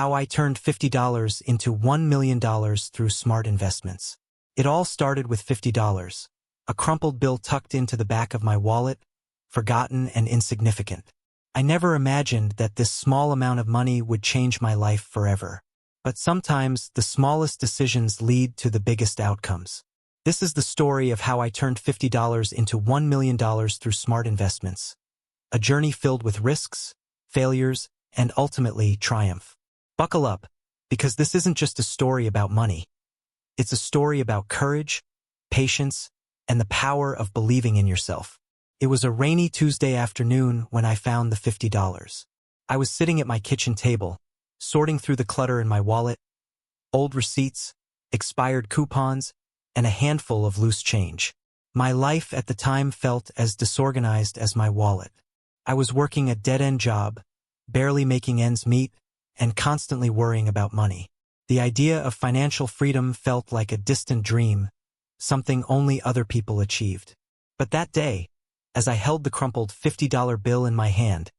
How I turned $50 into $1 million through smart investments. It all started with $50, a crumpled bill tucked into the back of my wallet, forgotten and insignificant. I never imagined that this small amount of money would change my life forever. But sometimes the smallest decisions lead to the biggest outcomes. This is the story of how I turned $50 into $1 million through smart investments. A journey filled with risks, failures, and ultimately triumph. Buckle up, because this isn't just a story about money. It's a story about courage, patience, and the power of believing in yourself. It was a rainy Tuesday afternoon when I found the $50. I was sitting at my kitchen table, sorting through the clutter in my wallet, old receipts, expired coupons, and a handful of loose change. My life at the time felt as disorganized as my wallet. I was working a dead-end job, barely making ends meet, and constantly worrying about money. The idea of financial freedom felt like a distant dream, something only other people achieved. But that day, as I held the crumpled $50 bill in my hand,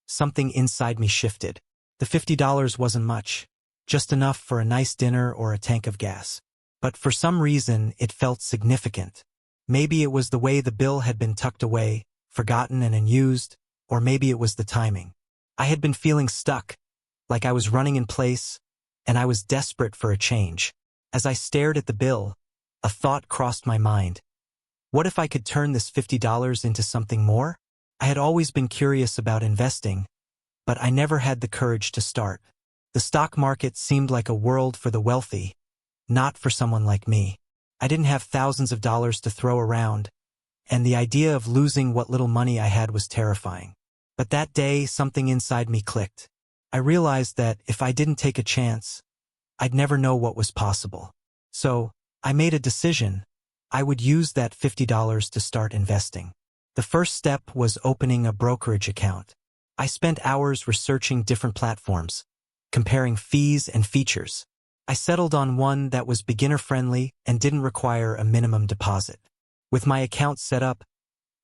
something inside me shifted. The $50 wasn't much, just enough for a nice dinner or a tank of gas. But for some reason, it felt significant. Maybe it was the way the bill had been tucked away, forgotten and unused, or maybe it was the timing. I had been feeling stuck, like I was running in place, and I was desperate for a change. As I stared at the bill, a thought crossed my mind. What if I could turn this $50 into something more? I had always been curious about investing, but I never had the courage to start. The stock market seemed like a world for the wealthy, not for someone like me. I didn't have thousands of dollars to throw around, and the idea of losing what little money I had was terrifying. But that day, something inside me clicked. I realized that if I didn't take a chance, I'd never know what was possible. So, I made a decision. I would use that $50 to start investing. The first step was opening a brokerage account. I spent hours researching different platforms, comparing fees and features. I settled on one that was beginner-friendly and didn't require a minimum deposit. With my account set up,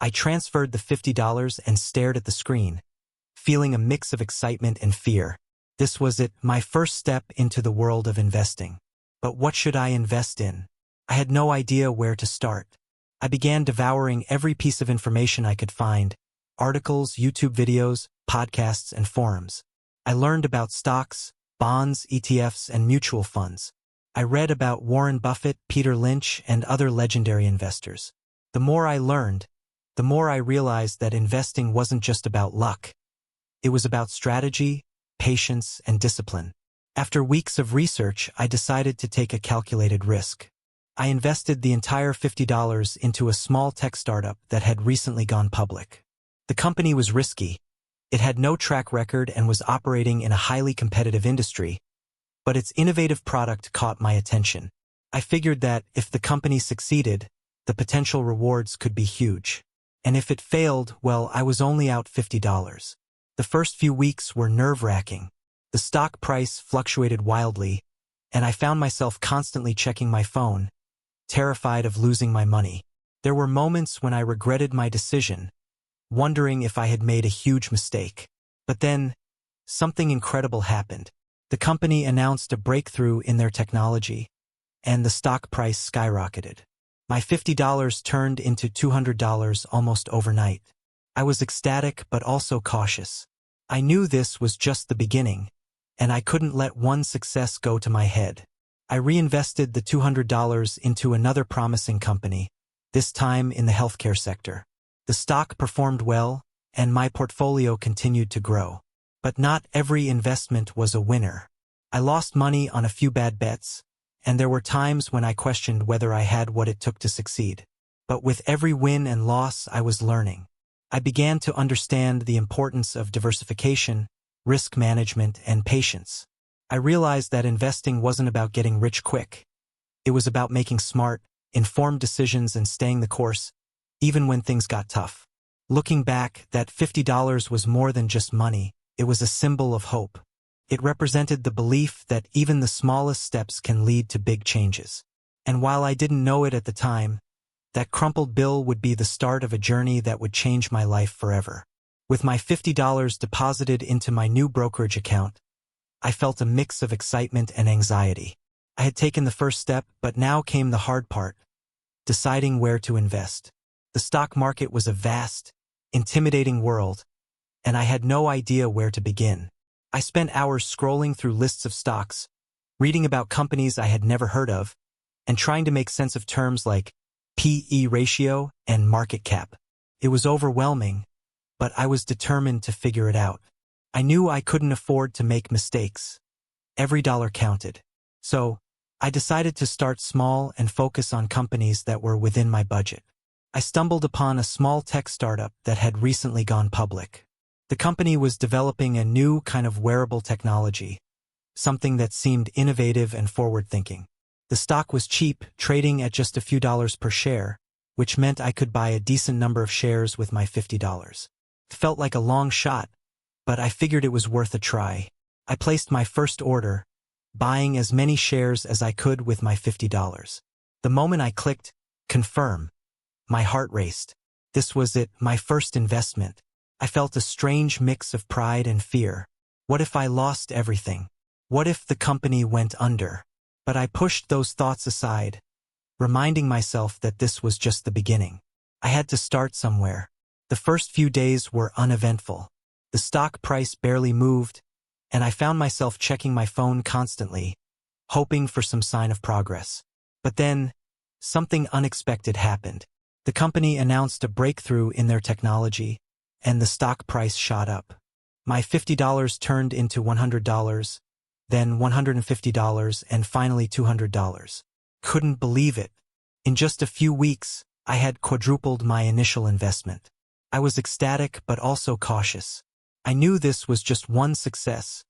I transferred the $50 and stared at the screen, feeling a mix of excitement and fear. This was it, my first step into the world of investing. But what should I invest in? I had no idea where to start. I began devouring every piece of information I could find: articles, YouTube videos, podcasts, and forums. I learned about stocks, bonds, ETFs, and mutual funds. I read about Warren Buffett, Peter Lynch, and other legendary investors. The more I learned, the more I realized that investing wasn't just about luck. It was about strategy, patience, and discipline. After weeks of research, I decided to take a calculated risk. I invested the entire $50 into a small tech startup that had recently gone public. The company was risky. It had no track record and was operating in a highly competitive industry, but its innovative product caught my attention. I figured that if the company succeeded, the potential rewards could be huge. And if it failed, well, I was only out $50. The first few weeks were nerve-wracking. The stock price fluctuated wildly, and I found myself constantly checking my phone, terrified of losing my money. There were moments when I regretted my decision, wondering if I had made a huge mistake. But then, something incredible happened. The company announced a breakthrough in their technology, and the stock price skyrocketed. My $50 turned into $200 almost overnight. I was ecstatic but also cautious. I knew this was just the beginning, and I couldn't let one success go to my head. I reinvested the $200 into another promising company, this time in the healthcare sector. The stock performed well, and my portfolio continued to grow. But not every investment was a winner. I lost money on a few bad bets, and there were times when I questioned whether I had what it took to succeed. But with every win and loss, I was learning. I began to understand the importance of diversification, risk management, and patience. I realized that investing wasn't about getting rich quick. It was about making smart, informed decisions and staying the course, even when things got tough. Looking back, that $50 was more than just money. It was a symbol of hope. It represented the belief that even the smallest steps can lead to big changes. And while I didn't know it at the time, that crumpled bill would be the start of a journey that would change my life forever. With my $50 deposited into my new brokerage account, I felt a mix of excitement and anxiety. I had taken the first step, but now came the hard part, deciding where to invest. The stock market was a vast, intimidating world, and I had no idea where to begin. I spent hours scrolling through lists of stocks, reading about companies I had never heard of, and trying to make sense of terms like P/E ratio and market cap. It was overwhelming, but I was determined to figure it out. I knew I couldn't afford to make mistakes. Every dollar counted. So, I decided to start small and focus on companies that were within my budget. I stumbled upon a small tech startup that had recently gone public. The company was developing a new kind of wearable technology, something that seemed innovative and forward-thinking. The stock was cheap, trading at just a few dollars per share, which meant I could buy a decent number of shares with my $50. It felt like a long shot, but I figured it was worth a try. I placed my first order, buying as many shares as I could with my $50. The moment I clicked confirm, my heart raced. This was it, my first investment. I felt a strange mix of pride and fear. What if I lost everything? What if the company went under? But I pushed those thoughts aside, reminding myself that this was just the beginning. I had to start somewhere. The first few days were uneventful. The stock price barely moved, and I found myself checking my phone constantly, hoping for some sign of progress. But then, something unexpected happened. The company announced a breakthrough in their technology, and the stock price shot up. My $50 turned into $100, then $150, and finally $200. Couldn't believe it. In just a few weeks, I had quadrupled my initial investment. I was ecstatic but also cautious. I knew this was just one success,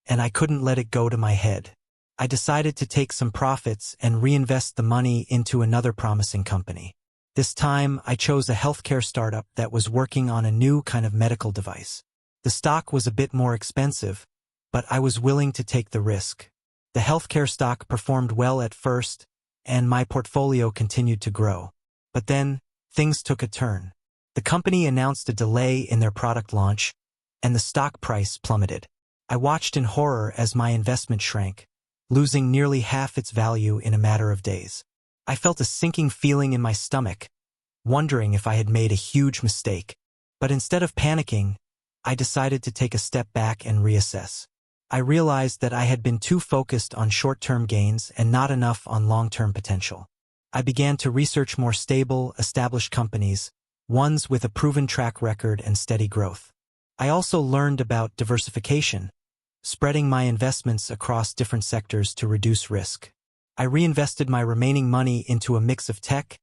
and I couldn't let it go to my head. I decided to take some profits and reinvest the money into another promising company. This time, I chose a healthcare startup that was working on a new kind of medical device. The stock was a bit more expensive, but I was willing to take the risk. The healthcare stock performed well at first, and my portfolio continued to grow. But then, things took a turn. The company announced a delay in their product launch, and the stock price plummeted. I watched in horror as my investment shrank, losing nearly half its value in a matter of days. I felt a sinking feeling in my stomach, wondering if I had made a huge mistake. But instead of panicking, I decided to take a step back and reassess. I realized that I had been too focused on short-term gains and not enough on long-term potential. I began to research more stable, established companies, ones with a proven track record and steady growth. I also learned about diversification, spreading my investments across different sectors to reduce risk. I reinvested my remaining money into a mix of tech,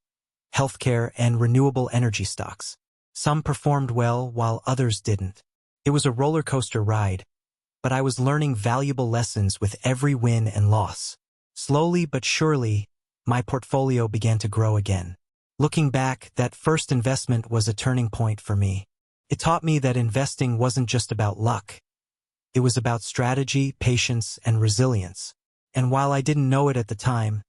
healthcare, and renewable energy stocks. Some performed well while others didn't. It was a roller coaster ride, but I was learning valuable lessons with every win and loss. Slowly but surely, my portfolio began to grow again. Looking back, that first investment was a turning point for me. It taught me that investing wasn't just about luck. It was about strategy, patience, and resilience. And while I didn't know it at the time,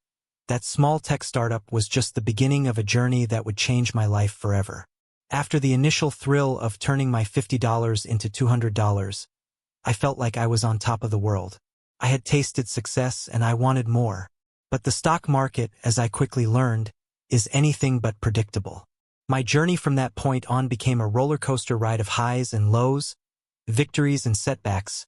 that small tech startup was just the beginning of a journey that would change my life forever. After the initial thrill of turning my $50 into $200, I felt like I was on top of the world. I had tasted success and I wanted more. But the stock market, as I quickly learned, is anything but predictable. My journey from that point on became a roller coaster ride of highs and lows, victories and setbacks,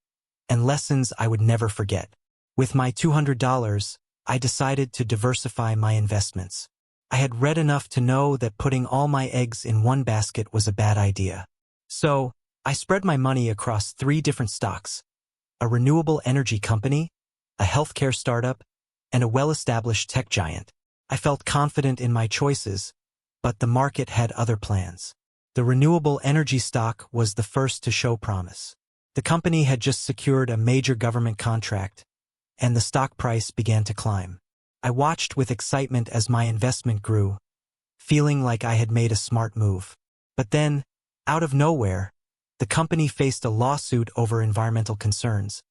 and lessons I would never forget. With my $200, I decided to diversify my investments. I had read enough to know that putting all my eggs in one basket was a bad idea. So, I spread my money across 3 different stocks: a renewable energy company, a healthcare startup, and a well-established tech giant. I felt confident in my choices, but the market had other plans. The renewable energy stock was the first to show promise. The company had just secured a major government contract, and the stock price began to climb. I watched with excitement as my investment grew, feeling like I had made a smart move. But then, out of nowhere, the company faced a lawsuit over environmental concerns,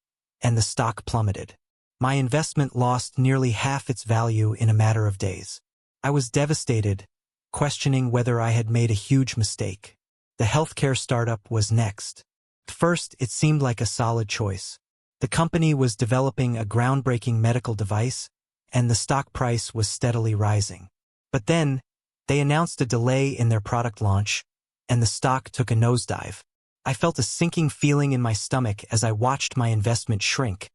and the stock plummeted. My investment lost nearly half its value in a matter of days. I was devastated, questioning whether I had made a huge mistake. The healthcare startup was next. At first, it seemed like a solid choice. The company was developing a groundbreaking medical device, and the stock price was steadily rising. But then, they announced a delay in their product launch, and the stock took a nosedive. I felt a sinking feeling in my stomach as I watched my investment shrink,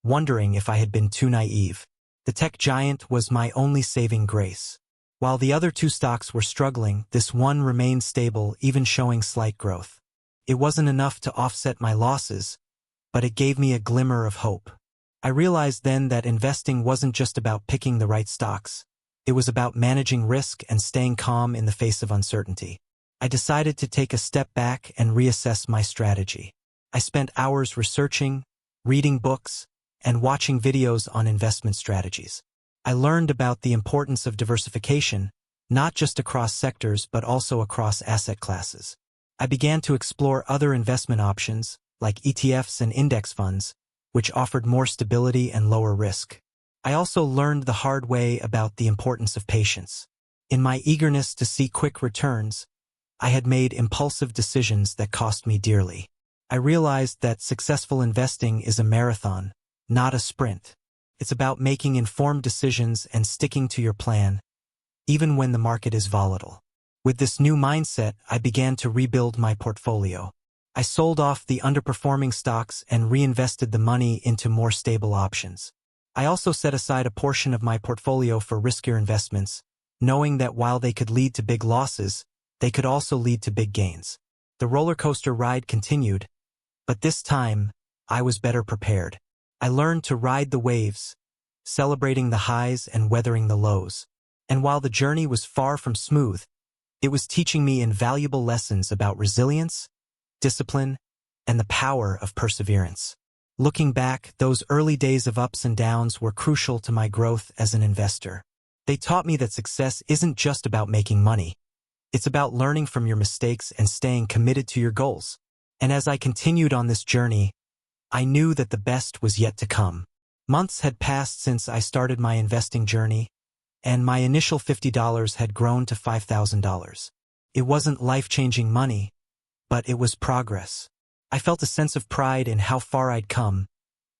wondering if I had been too naive. The tech giant was my only saving grace. While the other two stocks were struggling, this one remained stable, even showing slight growth. It wasn't enough to offset my losses, but it gave me a glimmer of hope. I realized then that investing wasn't just about picking the right stocks. It was about managing risk and staying calm in the face of uncertainty. I decided to take a step back and reassess my strategy. I spent hours researching, reading books, and watching videos on investment strategies. I learned about the importance of diversification, not just across sectors but also across asset classes. I began to explore other investment options, like ETFs and index funds, which offered more stability and lower risk. I also learned the hard way about the importance of patience. In my eagerness to see quick returns, I had made impulsive decisions that cost me dearly. I realized that successful investing is a marathon, not a sprint. It's about making informed decisions and sticking to your plan, even when the market is volatile. With this new mindset, I began to rebuild my portfolio. I sold off the underperforming stocks and reinvested the money into more stable options. I also set aside a portion of my portfolio for riskier investments, knowing that while they could lead to big losses, they could also lead to big gains. The roller coaster ride continued, but this time, I was better prepared. I learned to ride the waves, celebrating the highs and weathering the lows. And while the journey was far from smooth, it was teaching me invaluable lessons about resilience, discipline, and the power of perseverance. Looking back, those early days of ups and downs were crucial to my growth as an investor. They taught me that success isn't just about making money. It's about learning from your mistakes and staying committed to your goals. And as I continued on this journey, I knew that the best was yet to come. Months had passed since I started my investing journey, and my initial $50 had grown to $5,000. It wasn't life-changing money, but it was progress. I felt a sense of pride in how far I'd come,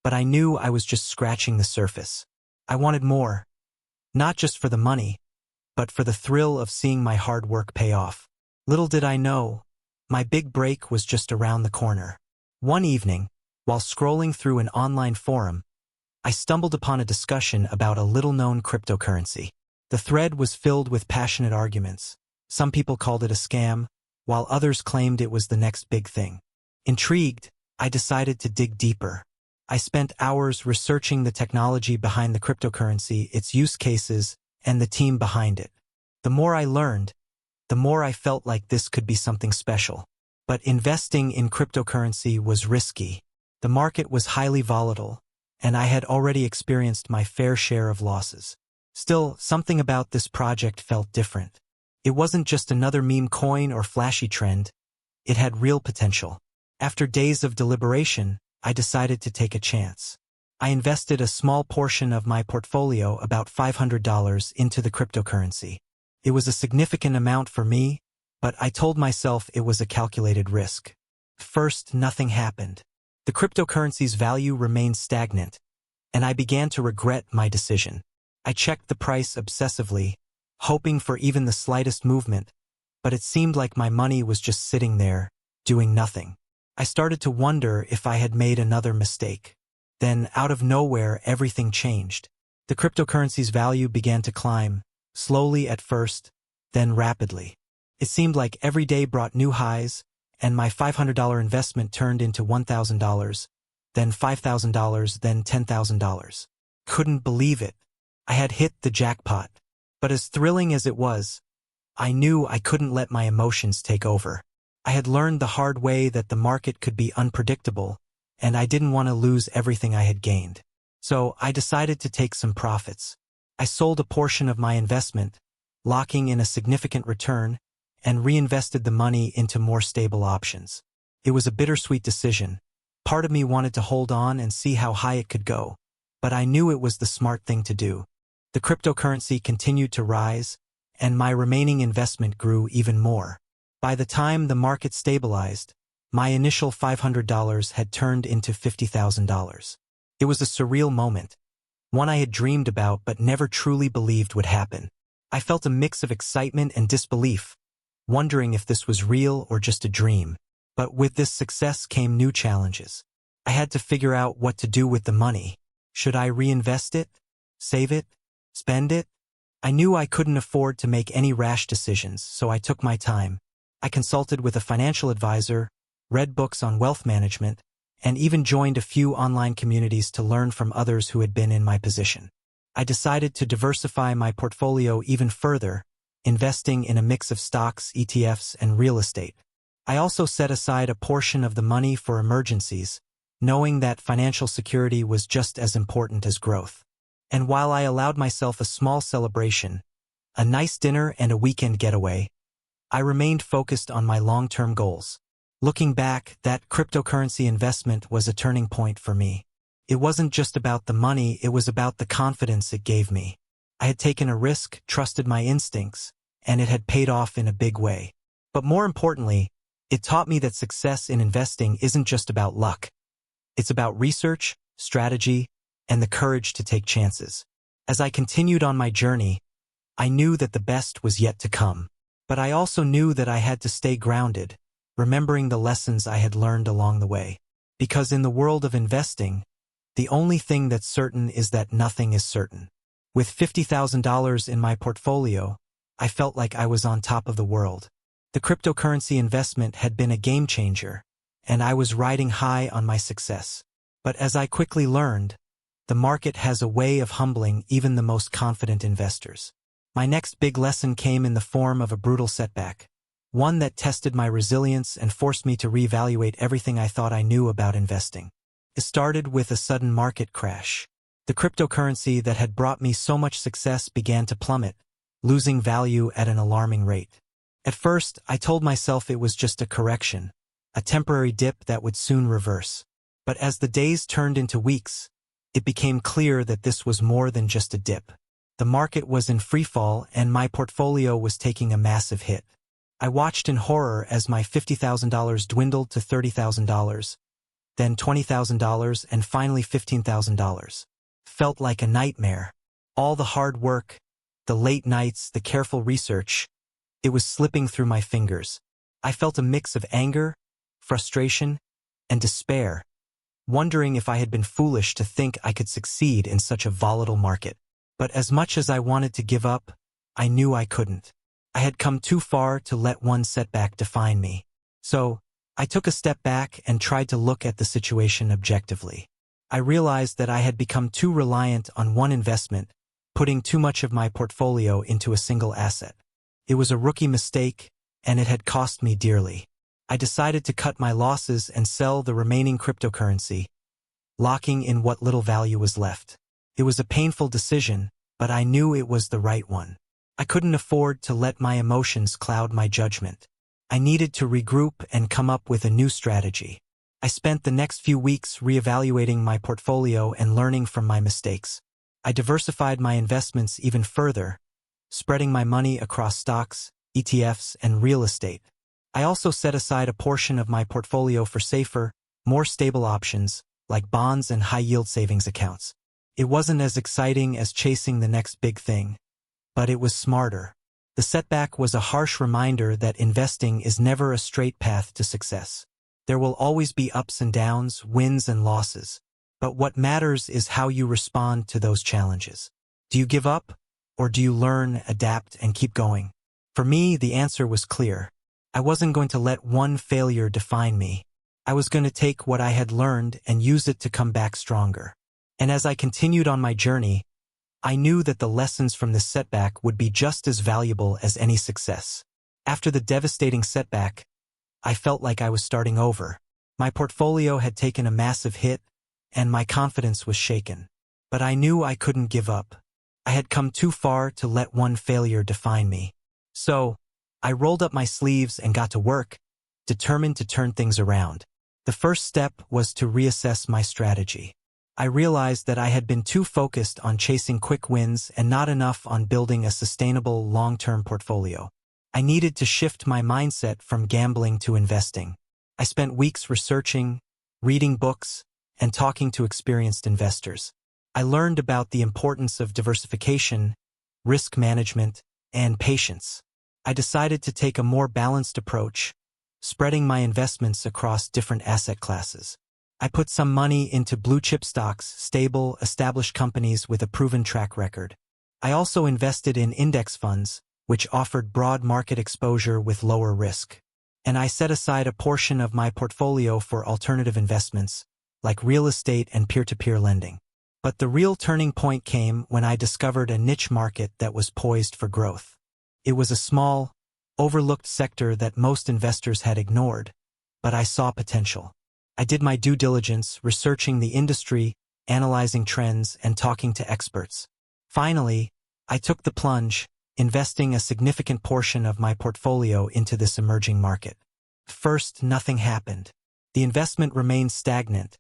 but I knew I was just scratching the surface. I wanted more, not just for the money, but for the thrill of seeing my hard work pay off. Little did I know, my big break was just around the corner. One evening, while scrolling through an online forum, I stumbled upon a discussion about a little-known cryptocurrency. The thread was filled with passionate arguments. Some people called it a scam, while others claimed it was the next big thing. Intrigued, I decided to dig deeper. I spent hours researching the technology behind the cryptocurrency, its use cases, and the team behind it. The more I learned, the more I felt like this could be something special. But investing in cryptocurrency was risky. The market was highly volatile, and I had already experienced my fair share of losses. Still, something about this project felt different. It wasn't just another meme coin or flashy trend. It had real potential. After days of deliberation, I decided to take a chance. I invested a small portion of my portfolio, about $500, into the cryptocurrency. It was a significant amount for me, but I told myself it was a calculated risk. First, nothing happened. The cryptocurrency's value remained stagnant, and I began to regret my decision. I checked the price obsessively, hoping for even the slightest movement, but it seemed like my money was just sitting there, doing nothing. I started to wonder if I had made another mistake. Then, out of nowhere, everything changed. The cryptocurrency's value began to climb, slowly at first, then rapidly. It seemed like every day brought new highs, and my $500 investment turned into $1,000, then $5,000, then $10,000. Couldn't believe it. I had hit the jackpot. But as thrilling as it was, I knew I couldn't let my emotions take over. I had learned the hard way that the market could be unpredictable, and I didn't want to lose everything I had gained. So I decided to take some profits. I sold a portion of my investment, locking in a significant return, and reinvested the money into more stable options. It was a bittersweet decision. Part of me wanted to hold on and see how high it could go, but I knew it was the smart thing to do. The cryptocurrency continued to rise, and my remaining investment grew even more. By the time the market stabilized, My initial $500 had turned into $50,000. It was a surreal moment, one I had dreamed about but never truly believed would happen. I felt a mix of excitement and disbelief, wondering if this was real or just a dream. But with this success came new challenges. I had to figure out what to do with the money. Should I reinvest it? Save it? Spend it? I knew I couldn't afford to make any rash decisions, so I took my time. I consulted with a financial advisor, read books on wealth management, and even joined a few online communities to learn from others who had been in my position. I decided to diversify my portfolio even further, investing in a mix of stocks, ETFs, and real estate. I also set aside a portion of the money for emergencies, knowing that financial security was just as important as growth. And while I allowed myself a small celebration, a nice dinner and a weekend getaway, I remained focused on my long-term goals. Looking back, that cryptocurrency investment was a turning point for me. It wasn't just about the money, it was about the confidence it gave me. I had taken a risk, trusted my instincts, and it had paid off in a big way. But more importantly, it taught me that success in investing isn't just about luck. It's about research, strategy, and the courage to take chances. As I continued on my journey, I knew that the best was yet to come. But I also knew that I had to stay grounded, remembering the lessons I had learned along the way. Because in the world of investing, the only thing that's certain is that nothing is certain. With $50,000 in my portfolio, I felt like I was on top of the world. The cryptocurrency investment had been a game changer, and I was riding high on my success. But as I quickly learned, the market has a way of humbling even the most confident investors. My next big lesson came in the form of a brutal setback, one that tested my resilience and forced me to reevaluate everything I thought I knew about investing. It started with a sudden market crash. The cryptocurrency that had brought me so much success began to plummet, losing value at an alarming rate. At first, I told myself it was just a correction, a temporary dip that would soon reverse. But as the days turned into weeks, it became clear that this was more than just a dip. The market was in freefall and my portfolio was taking a massive hit. I watched in horror as my $50,000 dwindled to $30,000, then $20,000 and finally $15,000. Felt like a nightmare. All the hard work, the late nights, the careful research, it was slipping through my fingers. I felt a mix of anger, frustration, and despair, wondering if I had been foolish to think I could succeed in such a volatile market. But as much as I wanted to give up, I knew I couldn't. I had come too far to let one setback define me. So, I took a step back and tried to look at the situation objectively. I realized that I had become too reliant on one investment, putting too much of my portfolio into a single asset. It was a rookie mistake, and it had cost me dearly. I decided to cut my losses and sell the remaining cryptocurrency, locking in what little value was left. It was a painful decision, but I knew it was the right one. I couldn't afford to let my emotions cloud my judgment. I needed to regroup and come up with a new strategy. I spent the next few weeks reevaluating my portfolio and learning from my mistakes. I diversified my investments even further, spreading my money across stocks, ETFs, and real estate. I also set aside a portion of my portfolio for safer, more stable options, like bonds and high-yield savings accounts. It wasn't as exciting as chasing the next big thing, but it was smarter. The setback was a harsh reminder that investing is never a straight path to success. There will always be ups and downs, wins and losses. But what matters is how you respond to those challenges. Do you give up? Or do you learn, adapt, and keep going? For me, the answer was clear. I wasn't going to let one failure define me. I was going to take what I had learned and use it to come back stronger. And as I continued on my journey, I knew that the lessons from this setback would be just as valuable as any success. After the devastating setback, I felt like I was starting over. My portfolio had taken a massive hit, and my confidence was shaken. But I knew I couldn't give up. I had come too far to let one failure define me. So, I rolled up my sleeves and got to work, determined to turn things around. The first step was to reassess my strategy. I realized that I had been too focused on chasing quick wins and not enough on building a sustainable long-term portfolio. I needed to shift my mindset from gambling to investing. I spent weeks researching, reading books, and talking to experienced investors. I learned about the importance of diversification, risk management, and patience. I decided to take a more balanced approach, spreading my investments across different asset classes. I put some money into blue-chip stocks, stable, established companies with a proven track record. I also invested in index funds, which offered broad market exposure with lower risk. And I set aside a portion of my portfolio for alternative investments, like real estate and peer-to-peer lending. But the real turning point came when I discovered a niche market that was poised for growth. It was a small, overlooked sector that most investors had ignored, but I saw potential. I did my due diligence, researching the industry, analyzing trends, and talking to experts. Finally, I took the plunge, investing a significant portion of my portfolio into this emerging market. First, nothing happened. The investment remained stagnant,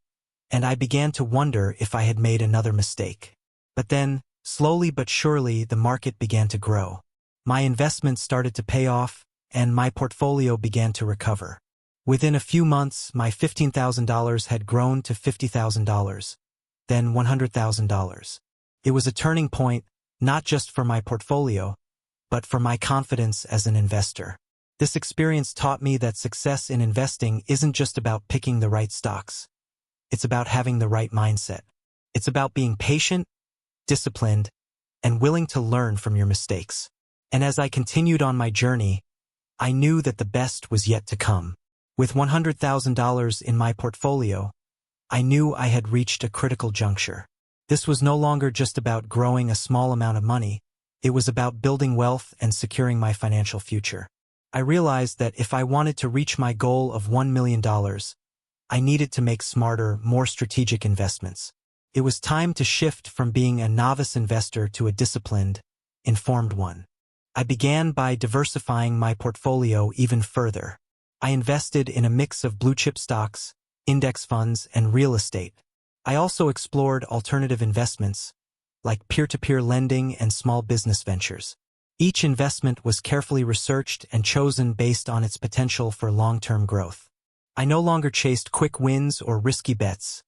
and I began to wonder if I had made another mistake. But then, slowly but surely, the market began to grow. My investment started to pay off, and my portfolio began to recover. Within a few months, my $15,000 had grown to $50,000, then $100,000. It was a turning point, not just for my portfolio, but for my confidence as an investor. This experience taught me that success in investing isn't just about picking the right stocks. It's about having the right mindset. It's about being patient, disciplined, and willing to learn from your mistakes. And as I continued on my journey, I knew that the best was yet to come. With $100,000 in my portfolio, I knew I had reached a critical juncture. This was no longer just about growing a small amount of money. It was about building wealth and securing my financial future. I realized that if I wanted to reach my goal of $1 million, I needed to make smarter, more strategic investments. It was time to shift from being a novice investor to a disciplined, informed one. I began by diversifying my portfolio even further. I invested in a mix of blue-chip stocks, index funds, and real estate. I also explored alternative investments, like peer-to-peer lending and small business ventures. Each investment was carefully researched and chosen based on its potential for long-term growth. I no longer chased quick wins or risky bets.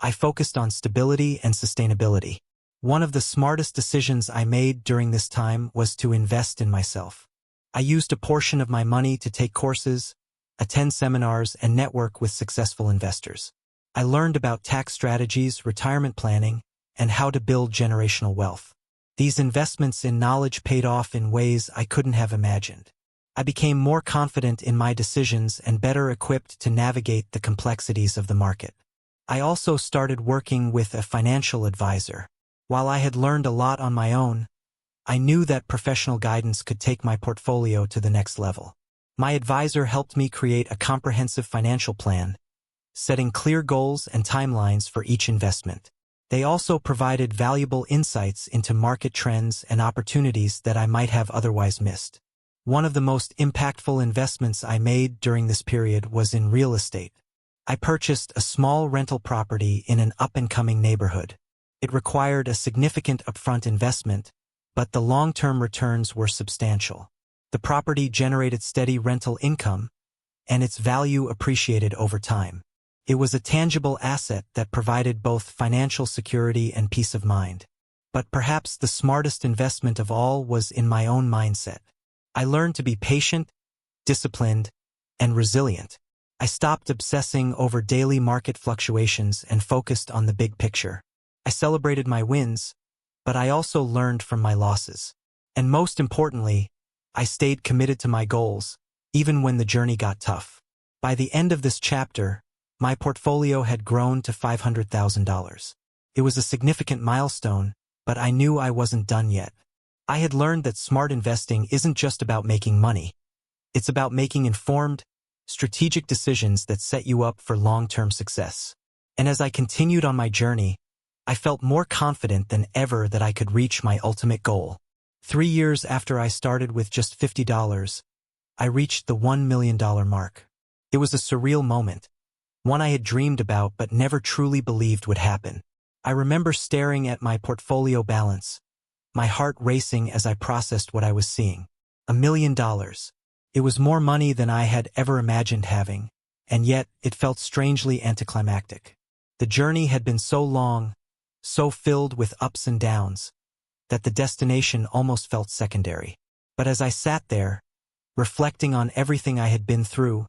I focused on stability and sustainability. One of the smartest decisions I made during this time was to invest in myself. I used a portion of my money to take courses, attend seminars, and network with successful investors. I learned about tax strategies, retirement planning, and how to build generational wealth. These investments in knowledge paid off in ways I couldn't have imagined. I became more confident in my decisions and better equipped to navigate the complexities of the market. I also started working with a financial advisor. While I had learned a lot on my own, I knew that professional guidance could take my portfolio to the next level. My advisor helped me create a comprehensive financial plan, setting clear goals and timelines for each investment. They also provided valuable insights into market trends and opportunities that I might have otherwise missed. One of the most impactful investments I made during this period was in real estate. I purchased a small rental property in an up-and-coming neighborhood. It required a significant upfront investment, but the long-term returns were substantial. The property generated steady rental income, and its value appreciated over time. It was a tangible asset that provided both financial security and peace of mind. But perhaps the smartest investment of all was in my own mindset. I learned to be patient, disciplined, and resilient. I stopped obsessing over daily market fluctuations and focused on the big picture. I celebrated my wins, but I also learned from my losses. And most importantly, I stayed committed to my goals, even when the journey got tough. By the end of this chapter, my portfolio had grown to $500,000. It was a significant milestone, but I knew I wasn't done yet. I had learned that smart investing isn't just about making money. It's about making informed, strategic decisions that set you up for long-term success. And as I continued on my journey, I felt more confident than ever that I could reach my ultimate goal. 3 years after I started with just $50, I reached the $1 million mark. It was a surreal moment, one I had dreamed about but never truly believed would happen. I remember staring at my portfolio balance, my heart racing as I processed what I was seeing. $1 million. It was more money than I had ever imagined having, and yet it felt strangely anticlimactic. The journey had been so long, so filled with ups and downs, that the destination almost felt secondary. But as I sat there, reflecting on everything I had been through,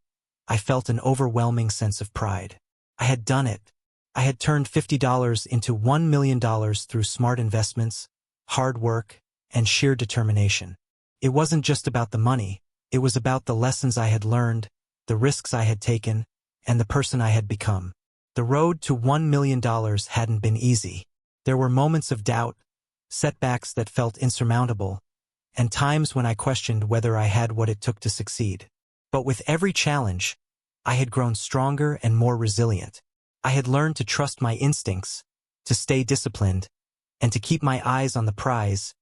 I felt an overwhelming sense of pride. I had done it. I had turned $50 into $1 million through smart investments, hard work, and sheer determination. It wasn't just about the money, it was about the lessons I had learned, the risks I had taken, and the person I had become. The road to $1 million hadn't been easy. There were moments of doubt, setbacks that felt insurmountable, and times when I questioned whether I had what it took to succeed. But with every challenge, I had grown stronger and more resilient. I had learned to trust my instincts, to stay disciplined, and to keep my eyes on the prize,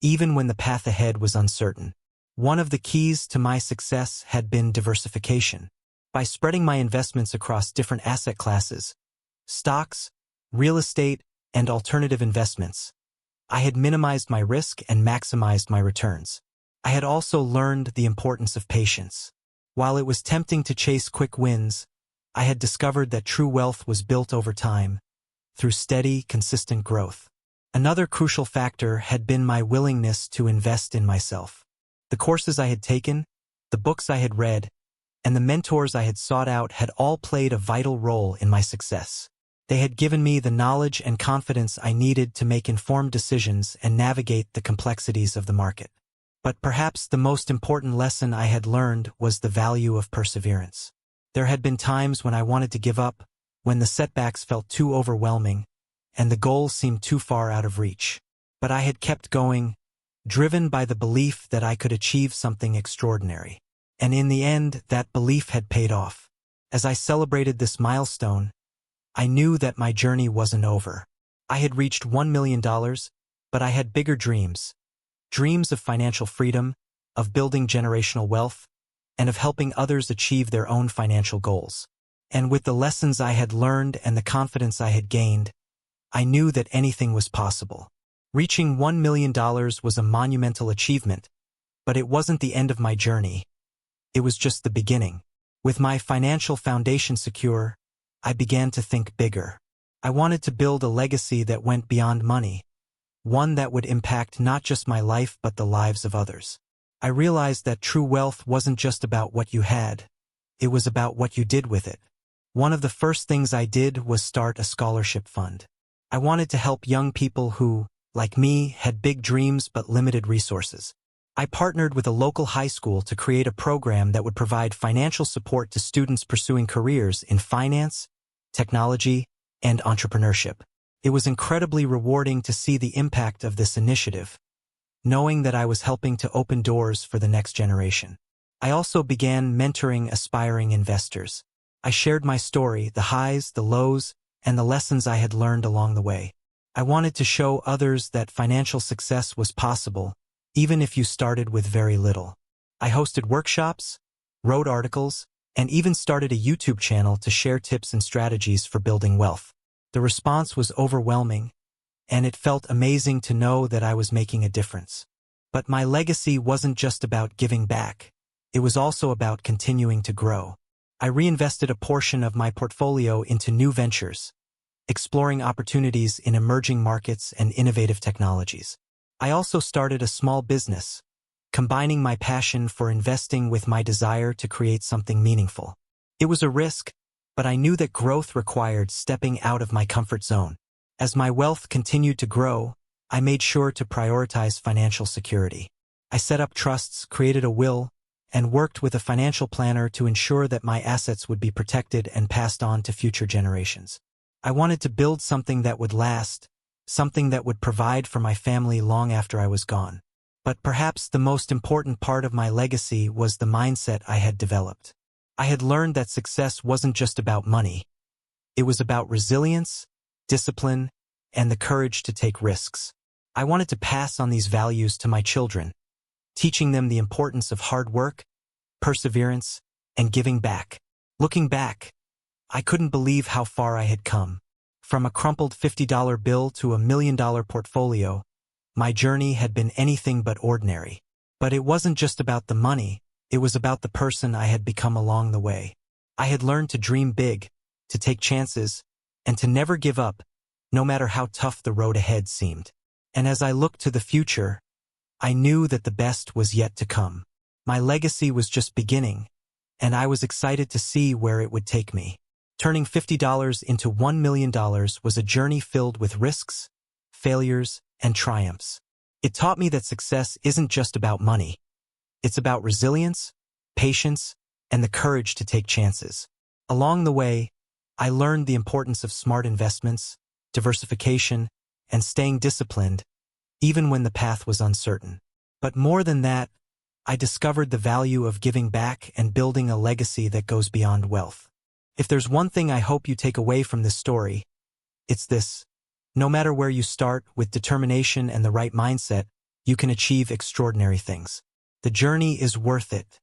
even when the path ahead was uncertain. One of the keys to my success had been diversification. By spreading my investments across different asset classes, stocks, real estate, and alternative investments, I had minimized my risk and maximized my returns. I had also learned the importance of patience. While it was tempting to chase quick wins, I had discovered that true wealth was built over time, through steady, consistent growth. Another crucial factor had been my willingness to invest in myself. The courses I had taken, the books I had read, and the mentors I had sought out had all played a vital role in my success. They had given me the knowledge and confidence I needed to make informed decisions and navigate the complexities of the market. But perhaps the most important lesson I had learned was the value of perseverance. There had been times when I wanted to give up, when the setbacks felt too overwhelming, and the goal seemed too far out of reach. But I had kept going, driven by the belief that I could achieve something extraordinary. And in the end, that belief had paid off. As I celebrated this milestone, I knew that my journey wasn't over. I had reached $1 million, but I had bigger dreams. Dreams of financial freedom, of building generational wealth, and of helping others achieve their own financial goals. And with the lessons I had learned and the confidence I had gained, I knew that anything was possible. Reaching $1 million was a monumental achievement, but it wasn't the end of my journey. It was just the beginning. With my financial foundation secure, I began to think bigger. I wanted to build a legacy that went beyond money, one that would impact not just my life but the lives of others. I realized that true wealth wasn't just about what you had, it was about what you did with it. One of the first things I did was start a scholarship fund. I wanted to help young people who, like me, had big dreams but limited resources. I partnered with a local high school to create a program that would provide financial support to students pursuing careers in finance, technology, and entrepreneurship. It was incredibly rewarding to see the impact of this initiative, knowing that I was helping to open doors for the next generation. I also began mentoring aspiring investors. I shared my story, the highs, the lows, and the lessons I had learned along the way. I wanted to show others that financial success was possible, even if you started with very little. I hosted workshops, wrote articles, and even started a YouTube channel to share tips and strategies for building wealth. The response was overwhelming, and it felt amazing to know that I was making a difference. But my legacy wasn't just about giving back. It was also about continuing to grow. I reinvested a portion of my portfolio into new ventures, exploring opportunities in emerging markets and innovative technologies. I also started a small business, combining my passion for investing with my desire to create something meaningful. It was a risk, but I knew that growth required stepping out of my comfort zone. As my wealth continued to grow, I made sure to prioritize financial security. I set up trusts, created a will, and worked with a financial planner to ensure that my assets would be protected and passed on to future generations. I wanted to build something that would last, something that would provide for my family long after I was gone. But perhaps the most important part of my legacy was the mindset I had developed. I had learned that success wasn't just about money. It was about resilience, discipline, and the courage to take risks. I wanted to pass on these values to my children, teaching them the importance of hard work, perseverance, and giving back. Looking back, I couldn't believe how far I had come. From a crumpled $50 bill to a $1 million portfolio, my journey had been anything but ordinary. But it wasn't just about the money, it was about the person I had become along the way. I had learned to dream big, to take chances, and to never give up, no matter how tough the road ahead seemed. And as I looked to the future, I knew that the best was yet to come. My legacy was just beginning, and I was excited to see where it would take me. Turning $50 into $1 million was a journey filled with risks, failures, and triumphs. It taught me that success isn't just about money. It's about resilience, patience, and the courage to take chances. Along the way, I learned the importance of smart investments, diversification, and staying disciplined, even when the path was uncertain. But more than that, I discovered the value of giving back and building a legacy that goes beyond wealth. If there's one thing I hope you take away from this story, it's this. No matter where you start, with determination and the right mindset, you can achieve extraordinary things. The journey is worth it,